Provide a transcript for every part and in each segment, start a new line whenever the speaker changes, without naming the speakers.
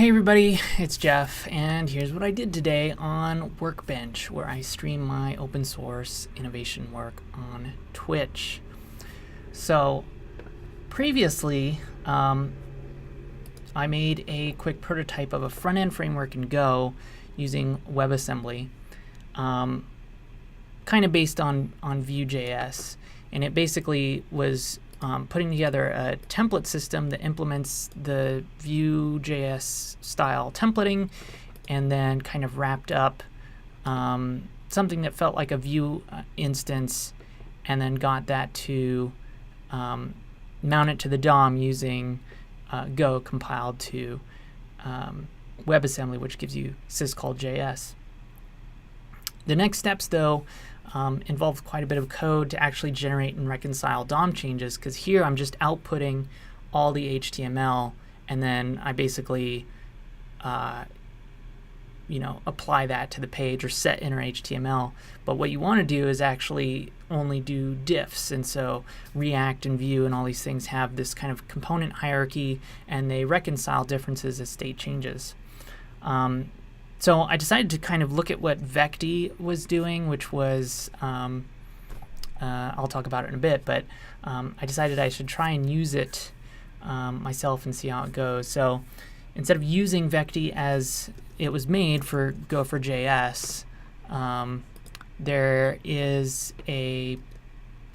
Hey everybody, it's Jeff, and here's what I did today on Workbench, where I stream my open source innovation work on Twitch. So, previously, I made a quick prototype of a front-end framework in Go using WebAssembly, kind of based on Vue.js, and it basically was putting together a template system that implements the Vue.js style templating and then kind of wrapped up something that felt like a Vue instance and then got that to mount it to the DOM using Go compiled to WebAssembly, which gives you syscall.js. The next steps, though, involved quite a bit of code to actually generate and reconcile DOM changes, because here I'm just outputting all the HTML, and then I basically apply that to the page or set inner HTML. But what you want to do is actually only do diffs, and so React and Vue and all these things have this kind of component hierarchy, and they reconcile differences as state changes. So I decided to kind of look at what Vecty was doing, which was, I'll talk about it in a bit, but I decided I should try and use it myself and see how it goes. So instead of using Vecty as it was made for Go4JS, there is a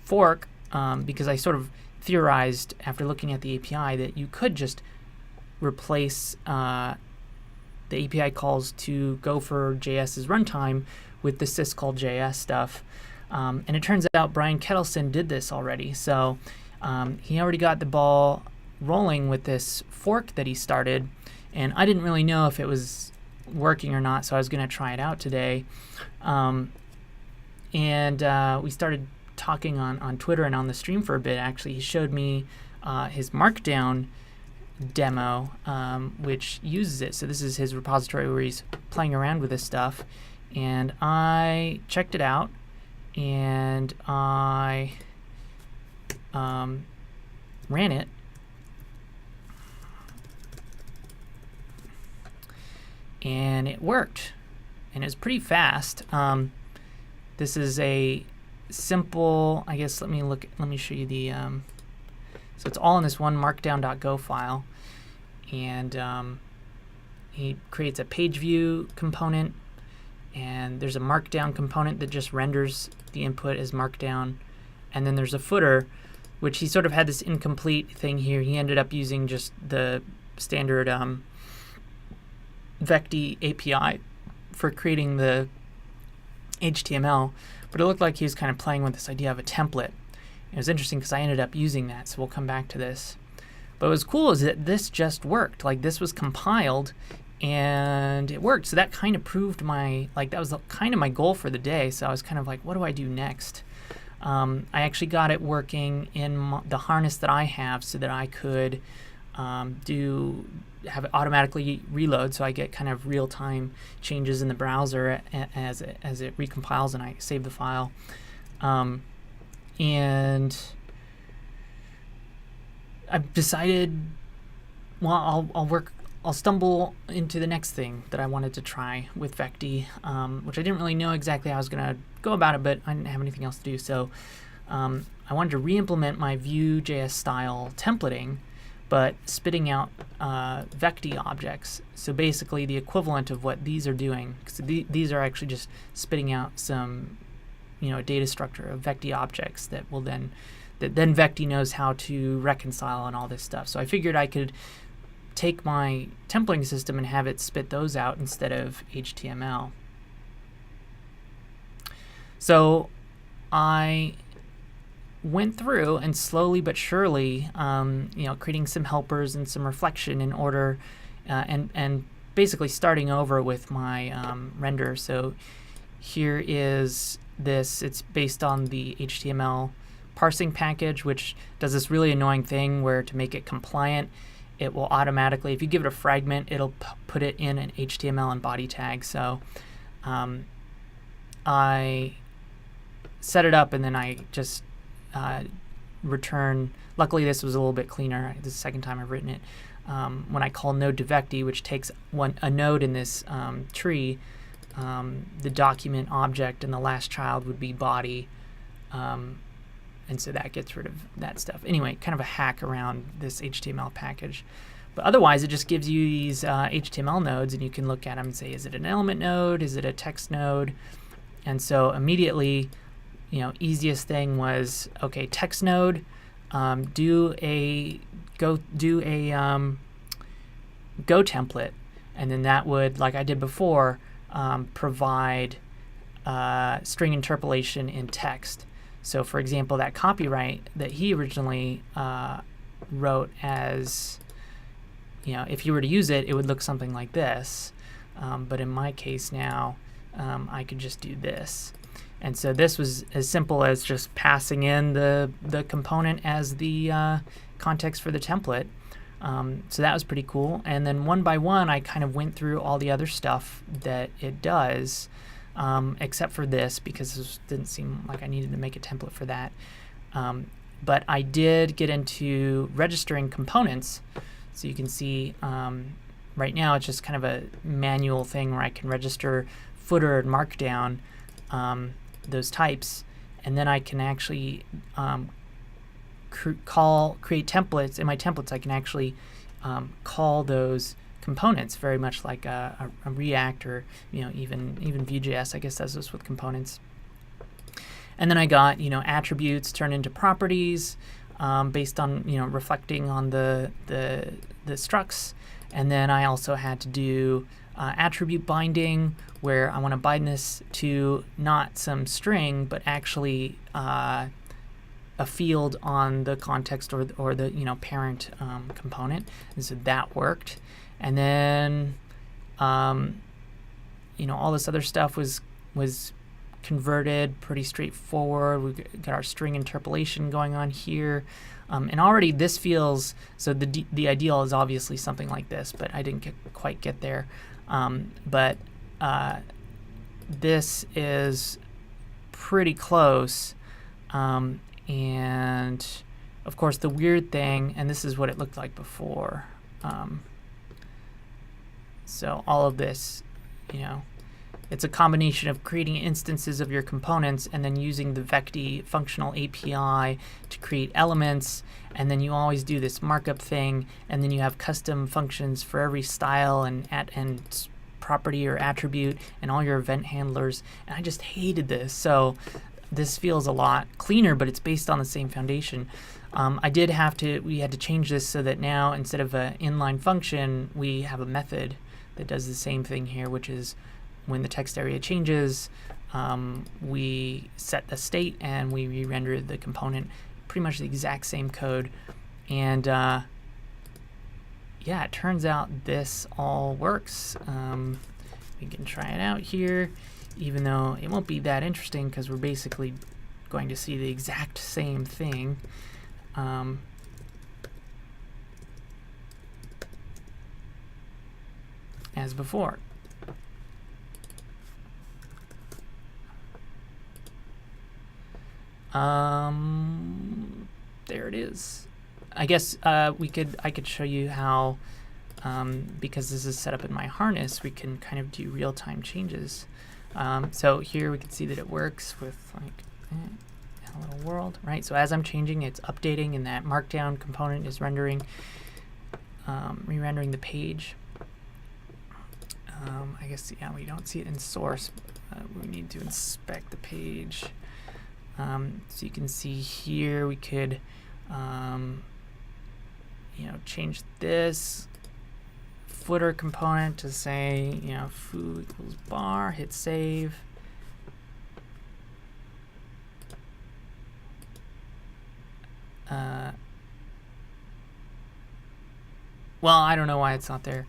fork, because I sort of theorized after looking at the API that you could just replace the API calls to Go4JS's runtime with the syscall.js stuff. And it turns out Brian Ketelesen did this already. So he already got the ball rolling with this fork that he started. And I didn't really know if it was working or not, so I was going to try it out today. We started talking on Twitter and on the stream for a bit, actually. He showed me his Markdown demo, which uses it. So this is his repository where he's playing around with this stuff, and I checked it out, and I ran it, and it worked, and it was pretty fast. This is a simple, I guess, let me show you the so it's all in this one markdown.go file, and he creates a page view component, and there's a markdown component that just renders the input as markdown, and then there's a footer, which he sort of had this incomplete thing here. He ended up using just the standard Vecty API for creating the HTML, but it looked like he was kind of playing with this idea of a template. It was interesting because I ended up using that, so we'll come back to this. But what was cool is that this just worked. Like, this was compiled, and it worked. So that kind of proved that was kind of my goal for the day. So I was kind of like, what do I do next? I actually got it working in the harness that I have so that I could have it automatically reload, so I get kind of real-time changes in the browser as it recompiles and I save the file. And I've decided, well, I'll stumble into the next thing that I wanted to try with Vecty, which I didn't really know exactly how I was going to go about it, but I didn't have anything else to do. So I wanted to re-implement my Vue.js style templating, but spitting out Vecty objects. So basically the equivalent of what these are doing. So these are actually just spitting out some a data structure of Vecty objects that then Vecty knows how to reconcile and all this stuff. So I figured I could take my templating system and have it spit those out instead of HTML. So I went through and slowly but surely, creating some helpers and some reflection in order, and basically starting over with my render. So here is this. It's based on the HTML parsing package, which does this really annoying thing where to make it compliant, it will automatically, if you give it a fragment, it'll put it in an HTML and body tag. So I set it up, and then I just return. Luckily, this was a little bit cleaner. This is the second time I've written it. when I call node to Vecty, which takes a node in this tree, the document object and the last child would be body, and so that gets rid of that stuff. Anyway, kind of a hack around this HTML package. But otherwise, it just gives you these HTML nodes, and you can look at them and say, is it an element node? Is it a text node? And so immediately, easiest thing was, okay, text node, do a Go template, and then that would, like I did before, provide string interpolation in text. So for example, that copyright that he originally wrote as, if you were to use it, it would look something like this. But in my case now, I could just do this. And so this was as simple as just passing in the component as the context for the template. So that was pretty cool. And then one by one, I kind of went through all the other stuff that it does, except for this, because it didn't seem like I needed to make a template for that. But I did get into registering components. So you can see right now it's just kind of a manual thing where I can register footer and markdown, those types, and then I can actually create templates. In my templates, I can actually call those components, very much like a React or even Vue.js, I guess, does this with components. And then I got attributes turned into properties based on reflecting on the structs. And then I also had to do attribute binding, where I want to bind this to not some string, but actually a field on the context or the parent component. And so that worked. And then all this other stuff was converted, pretty straightforward. We got our string interpolation going on here. And already this feels, so the ideal is obviously something like this, but I didn't quite get there. But this is pretty close. And of course the weird thing, and this is what it looked like before. So all of this, it's a combination of creating instances of your components and then using the Vecty functional API to create elements, and then you always do this markup thing, and then you have custom functions for every style and property or attribute and all your event handlers, and I just hated this. So this feels a lot cleaner, but it's based on the same foundation. We had to change this so that now instead of an inline function, we have a method that does the same thing here, which is when the text area changes, we set the state and we re-render the component. Pretty much the exact same code. And yeah, it turns out this all works. We can try it out here, even though it won't be that interesting because we're basically going to see the exact same thing. As before. There it is. I guess I could show you how, because this is set up in my harness, we can kind of do real-time changes. So here we can see that it works with like hello world, right? So as I'm changing, it's updating, and that markdown component is re-rendering the page. I guess, yeah, we don't see it in source. We need to inspect the page. So you can see here we could, change this footer component to say, foo equals bar, hit save. Well, I don't know why it's not there.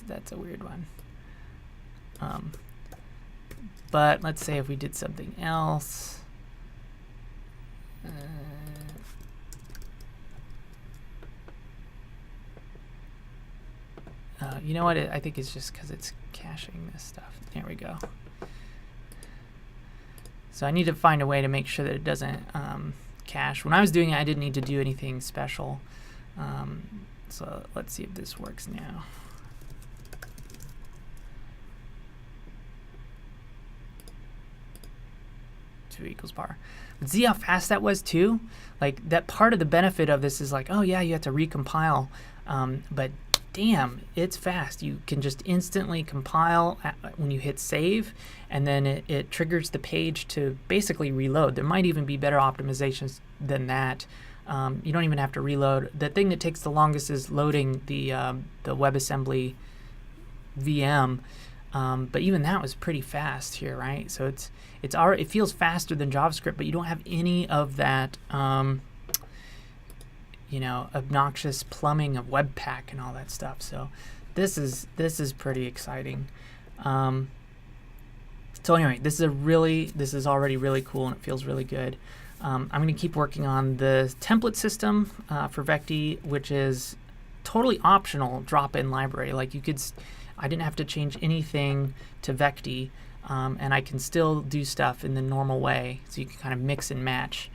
That's a weird one. But let's say if we did something else. You know what? I think it's just because it's caching this stuff. There we go. So I need to find a way to make sure that it doesn't cache. When I was doing it, I didn't need to do anything special. So let's see if this works now. =par. But see how fast that was too? Like, that part of the benefit of this is like, oh yeah, you have to recompile, but damn, it's fast. You can just instantly compile when you hit save, and then it triggers the page to basically reload. There might even be better optimizations than that. You don't even have to reload. The thing that takes the longest is loading the WebAssembly VM. But even that was pretty fast here, right? So it feels faster than JavaScript, but you don't have any of that obnoxious plumbing of Webpack and all that stuff. So this is pretty exciting. So anyway, this is already really cool, and it feels really good. I'm going to keep working on the template system for Vecty, which is totally optional drop-in library. Like, I didn't have to change anything to Vecty, and I can still do stuff in the normal way, so you can kind of mix and match.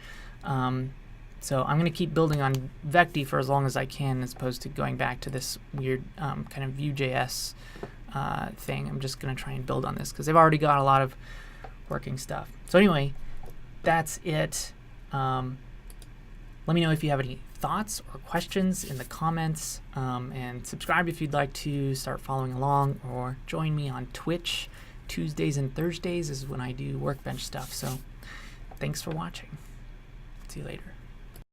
So I'm going to keep building on Vecty for as long as I can, as opposed to going back to this weird kind of Vue.js thing. I'm just going to try and build on this because they've already got a lot of working stuff. So anyway, that's it. Let me know if you have any thoughts or questions in the comments, and subscribe if you'd like to start following along, or join me on Twitch. Tuesdays and Thursdays is when I do Workbench stuff. So thanks for watching. See you later.